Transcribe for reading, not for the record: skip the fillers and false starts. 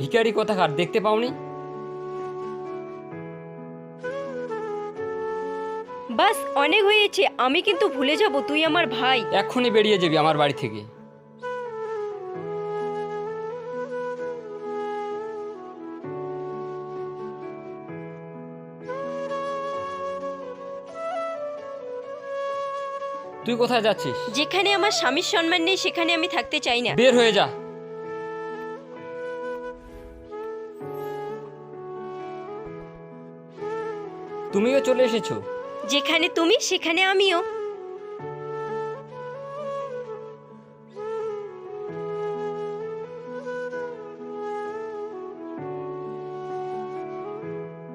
ভিখারি কোথাকার, দেখতে পাওনি? বাস অনেক হয়েছে, আমি কিন্তু ভুলে যাব তুই আমার ভাই। এক্ষুনি বেরিয়ে যাবি আমার বাড়ি থেকে। তুই কোথায় যাচ্ছিস? যেখানে আমার স্বামীর সম্মান নেই সেখানে আমি থাকতে চাই না। বের হয়ে যা। তুমিও চলে এসেছো? যেখানে তুমি সেখানে আমিও।